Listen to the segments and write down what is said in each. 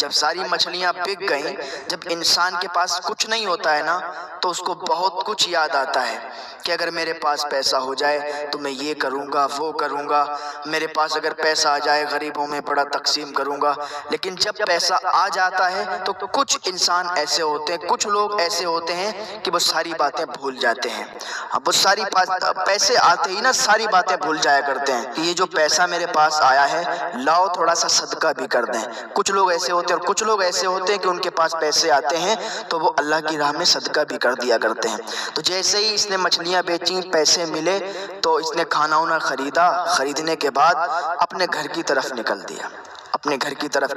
جب ساری مچھلیاں بک گئیں، جب انسان کے پاس کچھ نہیں ہوتا ہے نا تو اس کو بہت کچھ یاد آتا ہے کہ اگر میرے پاس پیسہ ہو جائے تو میں یہ کروں گا، وہ کروں گا، میرے پاس اگر پیسہ آ جائے غریبوں میں بڑا تقسیم کروں گا۔ لیکن جب پیسہ آ جاتا ہے تو کچھ انسان ایسے ہوتے ہیں، کچھ لوگ ایسے ہوتے ہیں کہ وہ ساری باتیں بھول جاتے ہیں۔ اب وہ ساری پیسے آتے ہی نا ساری باتیں بھول جایا کرتے ہیں کہ یہ جو پیسہ میرے پاس آیا ہے لاؤ تھوڑا سا صدقہ بھی کر دیں۔ کچھ لوگ ایسے ہوتے ہیں اور کچھ لوگ ایسے ہوتے ہیں کہ ان کے پاس پیسے آتے ہیں تو وہ اللہ کی راہ میں صدقہ بھی کر دیا کرتے ہیں۔ تو جیسے ہی اس نے مچھلیاں بیچیں، پیسے ملے تو اس نے کھانا وانا خریدا، خریدنے کے بعد اپنے گھر کی طرف نکل دیا، اپنے گھر کی طرف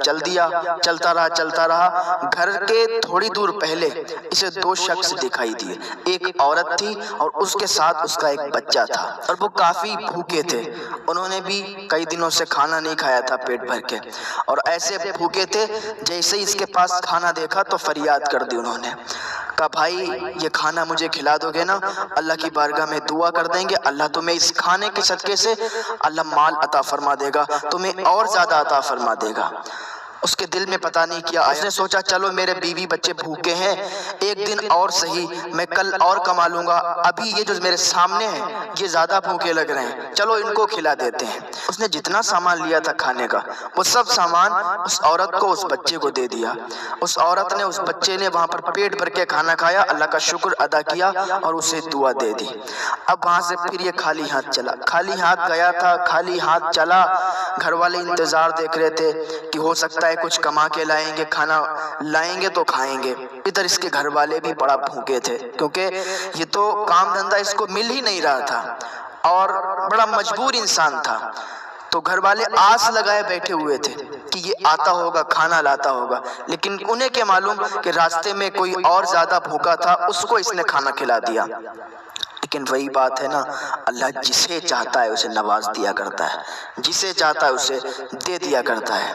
چلتا رہا۔ گھر کے تھوڑی دور پہلے اسے دو شخص دکھائی دیے، ایک عورت تھی اور اس کے ساتھ اس کا ایک بچہ تھا، اور وہ کافی بھوکے تھے، انہوں نے بھی کئی دنوں سے کھانا نہیں کھایا تھا پیٹ بھر کے، اور ایسے بھوکے تھے۔ جیسے ہی اس کے پاس کھانا دیکھا تو فریاد کر دی انہوں نے، کہا بھائی یہ کھانا مجھے کھلا دو گے نا؟ اللہ کی بارگاہ میں دعا کر دیں گے، اللہ تمہیں اس کھانے کے صدقے سے اللہ مال عطا فرما دے گا، تمہیں اور زیادہ عطا فرما دے گا۔ اس کے دل میں پتہ نہیں کیا آیا، اس نے سوچا چلو میرے بیوی بچے بھوکے ہیں، ایک دن اور صحیح، میں کل اور کما لوں گا، ابھی یہ جو میرے سامنے ہیں یہ زیادہ بھوکے لگ رہے ہیں، چلو ان کو کھلا دیتے ہیں۔ اس نے جتنا سامان لیا تھا کھانے کا وہ سب سامان اس عورت کو، اس بچے کو دے دیا۔ اس عورت نے، اس بچے نے وہاں پر پیٹ بھر کے کھانا کھایا، اللہ کا شکر ادا کیا اور اسے دعا دے دی۔ اب وہاں سے پھر یہ خالی ہاتھ چلا، خالی ہاتھ گیا تھا، خالی ہاتھ چلا۔ گھر والے انتظار دیکھ رہے تھے کہ ہو سکتا ہے کچھ کما کے لائیں گے، کھانا لائیں گے تو کھائیں گے۔ ادھر اس کے گھر والے بھی بڑا بھوکے تھے کیونکہ یہ تو کام دھندا اس کو مل ہی نہیں رہا تھا اور بڑا مجبور انسان تھا۔ تو گھر والے آس لگائے بیٹھے ہوئے تھے کہ یہ آتا ہوگا، کھانا لاتا ہوگا، لیکن انہیں کیا معلوم کہ راستے میں کوئی اور زیادہ بھوکا تھا، اس کو اس نے کھانا کھلا دیا۔ لیکن وہی بات ہے نا، اللہ جسے چاہتا ہے اسے نواز دیا کرتا ہے، جسے چاہتا ہے اسے دے دیا کرتا ہے۔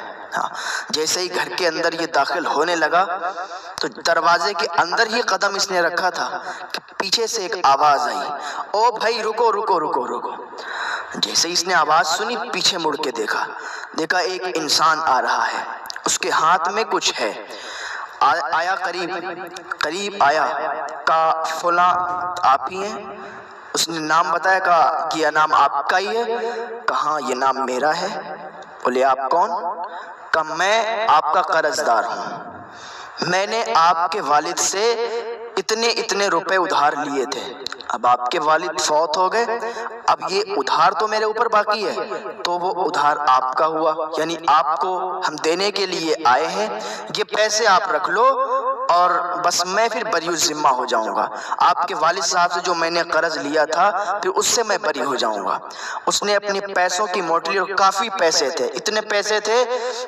جیسے ہی گھر کے اندر یہ داخل ہونے لگا تو دروازے کے اندر ہی قدم اس نے رکھا تھا کہ پیچھے سے ایک آواز آئی، او بھائی رکو رکو رکو رکو۔ جیسے ہی اس نے آواز سنی پیچھے مڑ کے دیکھا ایک انسان آ رہا ہے، اس کے ہاتھ میں کچھ ہے۔ آیا قریب آیا، کہا فلاں آپ ہی ہیں؟ اس نے نام بتایا، کہا یہ نام آپ کا ہی ہے؟ کہا یہ نام میرا ہے۔ بولے آپ کون؟ کہا میں آپ کا قرض دار ہوں، میں نے آپ کے والد سے اتنے روپے ادھار لیے تھے، اب آپ کے والد فوت ہو گئے، اب یہ ادھار تو میرے اوپر باقی ہے، تو وہ ادھار آپ کا ہوا، یعنی آپ کو ہم دینے کے لیے آئے ہیں، یہ پیسے آپ رکھ لو اور بس میں پھر بری ذمہ ہو جاؤں گا، آپ کے والد صاحب سے جو میں نے قرض لیا تھا پھر اس سے میں بری ہو جاؤں گا۔ اس نے اپنے پیسوں کی موٹلی، اور کافی پیسے تھے، اتنے پیسے تھے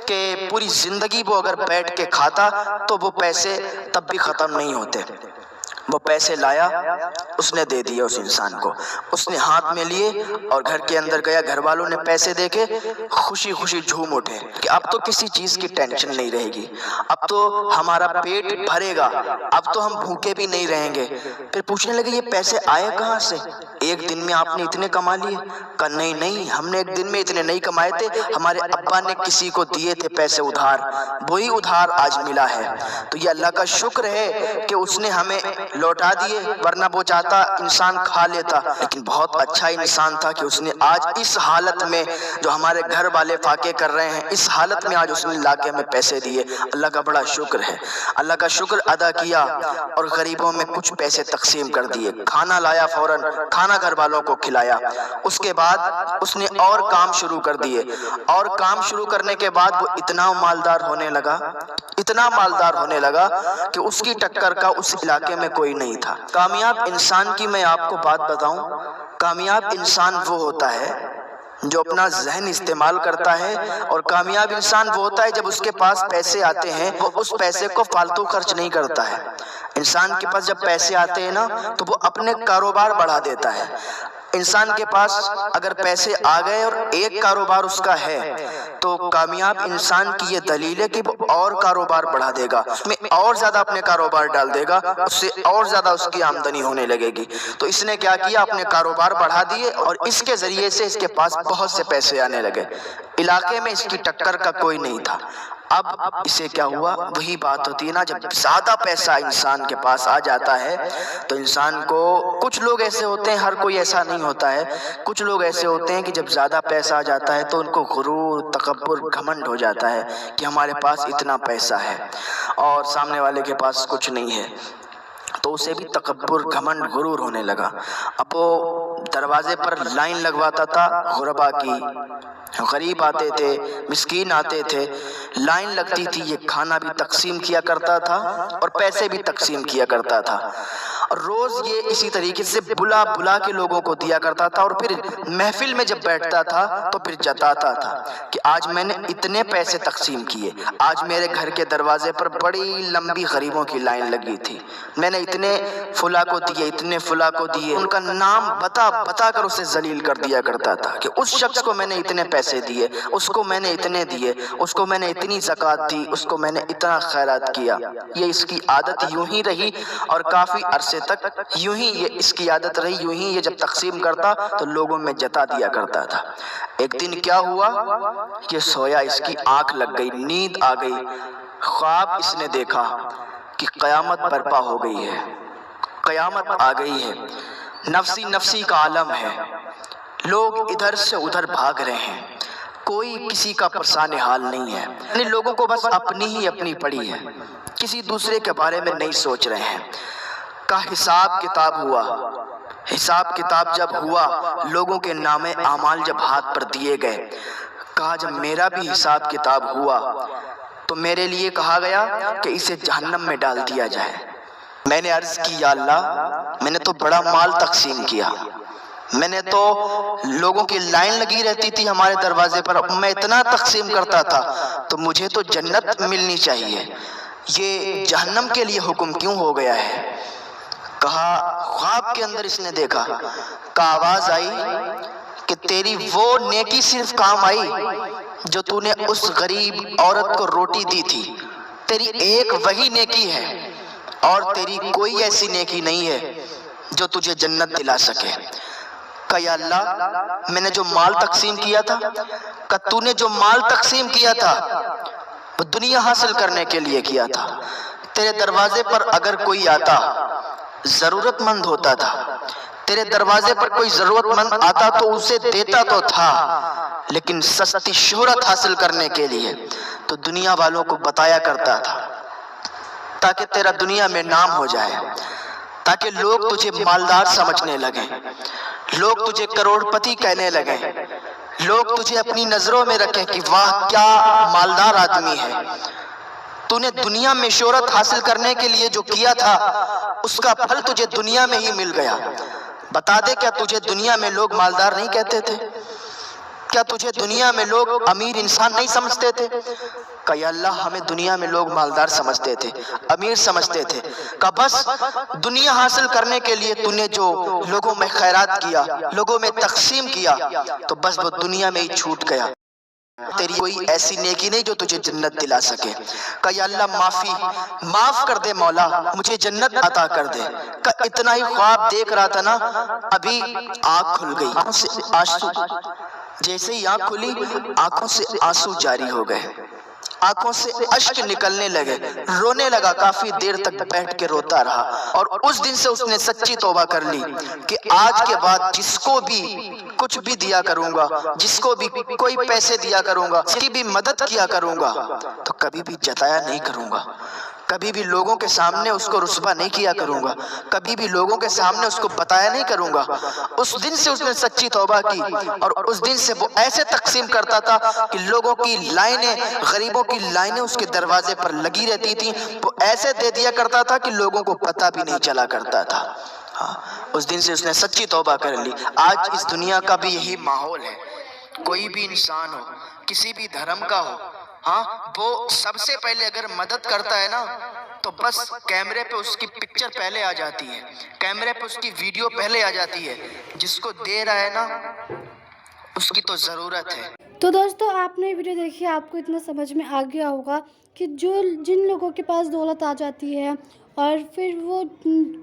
کہ پوری زندگی وہ اگر بیٹھ کے کھاتا تو وہ پیسے تب بھی ختم نہیں ہوتے۔ وہ پیسے لایا، اس نے دے دیا اس انسان کو، اس نے ہاتھ میں لیے اور گھر کے اندر گیا۔ گھر والوں نے پیسے دیکھے خوشی خوشی جھوم اٹھے کہ اب تو کسی چیز کی ٹینشن نہیں رہے گی، اب تو ہمارا پیٹ بھرے گا، اب تو ہم بھوکے بھی نہیں رہیں گے۔ پھر پوچھنے لگے یہ پیسے آئے کہاں سے؟ ایک دن میں آپ نے اتنے کما لیے؟ کہا نہیں، ہم نے ایک دن میں اتنے نہیں کمائے تھے، ہمارے ابا نے کسی کو دیے تھے پیسے ادھار، وہی ادھار آج ملا ہے۔ تو یہ اللہ کا شکر ہے کہ اس نے ہمیں لوٹا دیے، ورنہ وہ چاہتا انسان کھا لیتا، لیکن بہت اچھا انسان تھا کہ اس نے آج اس حالت میں جو ہمارے گھر والے فاقے کر رہے ہیں، اس حالت میں آج اس نے لا کے ہمیں پیسے دیے۔ اللہ کا بڑا شکر ہے، اللہ کا شکر ادا کیا اور غریبوں میں کچھ پیسے تقسیم کر دیے، کھانا لایا، فوراً کھانا گھر والوں کو کھلایا۔ اس کے بعد اس نے اور کام شروع کر دیے، اور کام شروع کرنے کے بعد وہ اتنا مالدار ہونے لگا کہ اس کی ٹکر کا اس علاقے میں کوئی نہیں تھا۔ کامیاب انسان کی میں آپ کو بات بتاؤں، کامیاب انسان وہ ہوتا ہے جو اپنا ذہن استعمال کرتا ہے، اور کامیاب انسان وہ ہوتا ہے جب اس کے پاس پیسے آتے ہیں وہ اس پیسے کو فالتو خرچ نہیں کرتا ہے۔ انسان کے پاس جب پیسے آتے ہیں نا تو وہ اپنے کاروبار بڑھا دیتا ہے۔ انسان کے پاس اگر پیسے آ گئے اور ایک کاروبار اس کا ہے تو کامیاب انسان کی یہ دلیل ہے کہ وہ اور کاروبار بڑھا دے گا، اس میں اور زیادہ اپنے کاروبار ڈال دے گا، اس سے اور زیادہ اس کی آمدنی ہونے لگے گی۔ تو اس نے کیا کیا، اپنے کاروبار بڑھا دیے اور اس کے ذریعے سے اس کے پاس بہت سے پیسے آنے لگے۔ علاقے میں اس کی ٹکر کا کوئی نہیں تھا۔ اب اسے کیا ہوا؟ وہی بات ہوتی ہے نا، جب زیادہ پیسہ انسان کے پاس آ جاتا ہے تو انسان کو، کچھ لوگ ایسے ہوتے ہیں، ہر کوئی ایسا نہیں ہوتا ہے، کچھ لوگ ایسے ہوتے ہیں کہ جب زیادہ پیسہ آ جاتا ہے تو ان کو غرور، تکبر، گھمنڈ ہو جاتا ہے کہ ہمارے پاس اتنا پیسہ ہے اور سامنے والے کے پاس کچھ نہیں ہے، تو اسے بھی تکبر، گھمنڈ، غرور ہونے لگا۔ اب وہ دروازے پر لائن لگواتا تھا غربا کی، غریب آتے تھے، مسکین آتے تھے، لائن لگتی تھی، یہ کھانا بھی تقسیم کیا کرتا تھا اور پیسے بھی تقسیم کیا کرتا تھا، اور روز یہ اسی طریقے سے بلا بلا کے لوگوں کو دیا کرتا تھا، اور پھر محفل میں جب بیٹھتا تھا تو پھر جتاتا تھا کہ آج میں نے اتنے پیسے تقسیم کیے، آج میرے گھر کے دروازے پر بڑی لمبی غریبوں کی لائن لگی تھی، میں نے اتنے فلاں کو دیے، اتنے فلاں کو دیے، ان کا نام بتا بتا کر اسے ذلیل کر دیا کرتا تھا کہ اس شخص کو میں نے اتنے پیسے دیے، اس کو میں نے اتنے دیے، اس کو میں نے اتنی زکوٰۃ دی، اس کو میں نے اتنا خیرات کیا۔ یہ اس کی عادت یوں ہی رہی اور کافی عرصے تک یوں ہی یہ اس کی عادت رہی، یوں ہی یہ جب تقسیم کرتا تو لوگوں میں جتا دیا کرتا تھا۔ ایک دن کیا ہوا، یہ سویا، اس کی آنکھ لگ گئی، نیند آ گئی، خواب اس نے دیکھا کہ قیامت برپا ہو گئی ہے، قیامت آ گئی ہے، نفسی نفسی کا عالم ہے، لوگ ادھر سے ادھر بھاگ رہے ہیں، کوئی کسی کا پرسان حال نہیں ہے، یعنی لوگوں کو بس اپنی ہی اپنی پڑی ہے، کسی دوسرے کے بارے میں نہیں سوچ رہے ہیں۔ کا حساب کتاب ہوا، حساب کتاب جب ہوا، لوگوں کے نام اعمال جب ہاتھ پر دیے گئے، کہا جب میرا بھی حساب کتاب ہوا تو میرے لیے کہا گیا کہ اسے جہنم میں ڈال دیا جائے۔ میں نے عرض کی، یا اللہ، میں نے تو بڑا مال تقسیم کیا، میں نے تو لوگوں کی لائن لگی رہتی تھی ہمارے دروازے پر، میں اتنا تقسیم کرتا تھا تو مجھے تو جنت ملنی چاہیے، یہ جہنم کے لیے حکم کیوں ہو گیا ہے؟ کہا خواب کے اندر اس نے دیکھا کہ آواز آئی کہ تیری وہ نیکی صرف کام آئی جو تو نے اس غریب عورت کو روٹی دی تھی، تیری ایک وہی نیکی ہے اور تیری کوئی ایسی نیکی نہیں ہے جو تجھے جنت دلا سکے۔ کہا یا اللہ، میں نے جو مال تقسیم کیا تھا، کہ تو نے جو مال تقسیم کیا تھا وہ دنیا حاصل کرنے کے لیے کیا تھا، تیرے دروازے پر اگر کوئی آتا، ضرورت مند ہوتا تھا، تیرے دروازے پر کوئی ضرورت مند آتا تو اسے دیتا تو تھا، لیکن سستی شہرت حاصل کرنے کے لیے تو دنیا والوں کو بتایا کرتا تھا تاکہ تیرا دنیا میں نام ہو جائے، تاکہ لوگ تجھے مالدار سمجھنے لگیں، لوگ تجھے کروڑ پتی کہنے لگیں، لوگ تجھے اپنی نظروں میں رکھیں کہ واہ کیا مالدار آدمی ہے۔ تو نے دنیا میں شہرت حاصل کرنے کے لیے جو کیا تھا اس کا پھل تجھے دنیا میں ہی مل گیا۔ بتا دے، کیا تجھے دنیا میں لوگ مالدار نہیں کہتے تھے؟ کیا تجھے دنیا میں لوگ امیر انسان نہیں سمجھتے تھے؟ کہ یا اللہ، ہمیں دنیا میں لوگ مالدار سمجھتے تھے، امیر سمجھتے تھے، کہ بس دنیا حاصل کرنے کے لیے تو نے جو لوگوں میں خیرات کیا، لوگوں میں تقسیم کیا، تو بس وہ دنیا میں ہی چھوٹ گیا، تیری کوئی ایسی نیکی نہیں جو تجھے جنت دلا سکے۔ کہ یا اللہ، معاف کر دے مولا، مجھے جنت عطا کر دے۔ کہ اتنا ہی خواب دیکھ رہا تھا نا، ابھی آنکھ کھل گئی، آنکھوں سے آنسو، جیسے ہی آنکھ کھلی آنکھوں سے آنسو جاری ہو گئے، آنکھوں سے اشک نکلنے لگے، رونے لگا، کافی دیر تک بیٹھ کے روتا رہا، اور اس دن سے اس نے سچی توبہ کر لی کہ آج کے بعد جس کو بھی کچھ بھی دیا کروں گا، جس کو بھی کوئی پیسے دیا کروں گا، جس کی بھی مدد کیا کروں گا، تو کبھی بھی جتایا نہیں کروں گا، کبھی بھی لوگوں کے سامنے اس کو رسوا نہیں کیا کروں گا، کبھی بھی لوگوں کے سامنے اس کو بتایا نہیں کروں گا۔ اس دن سے اس نے سچی توبہ کی، اور اس دن سے وہ ایسے تقسیم کرتا تھا کہ لوگوں کی لائنیں، غریبوں کی لائنیں اس کے دروازے پر لگی رہتی تھیں، وہ ایسے دے دیا کرتا تھا کہ لوگوں کو پتہ بھی نہیں چلا کرتا تھا۔ اس دن سے اس نے سچی توبہ کر لی۔ آج اس دنیا کا بھی یہی ماحول ہے، کوئی بھی انسان ہو، کسی بھی دھرم کا ہو، وہ سب سے پہلے اگر مدد کرتا ہے نا تو بس کیمرے پہ اس کی پکچر پہلے آ جاتی ہے، کیمرے پہ اس کی ویڈیو پہلے آ جاتی ہے، جس کو دے رہا ہے نا اس کی تو ضرورت ہے۔ تو دوستو، آپ نے ویڈیو دیکھی، آپ کو اتنا سمجھ میں آ گیا ہوگا کہ جن لوگوں کے پاس دولت آ جاتی ہے اور پھر وہ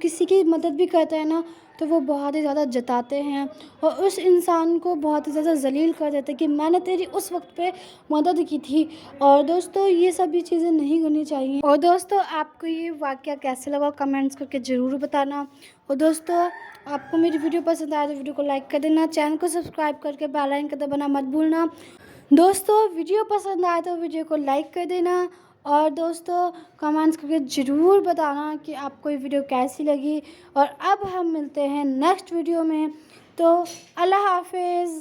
کسی کی مدد بھی کرتے ہیں نا تو وہ بہت ہی زیادہ جتاتے ہیں اور اس انسان کو بہت ہی زیادہ ذلیل کر دیتے ہیں کہ میں نے تیری اس وقت پہ مدد کی تھی. اور دوستو یہ سبھی چیزیں نہیں کرنی چاہیے. اور دوستو آپ کو یہ واقعہ کیسے لگا کمنٹس کر کے ضرور بتانا. اور دوستو آپ کو میری ویڈیو پسند آئے تو ویڈیو کو لائک کر دینا, چینل کو سبسکرائب کر کے بیل آئکن کا دبانا مت بھولنا. دوستو ویڈیو پسند آئے تو ویڈیو کو لائک کر دینا اور دوستو کمنٹس کر کے ضرور بتانا کہ آپ کو یہ ویڈیو کیسی لگی. اور اب ہم ملتے ہیں نیکسٹ ویڈیو میں, تو اللہ حافظ.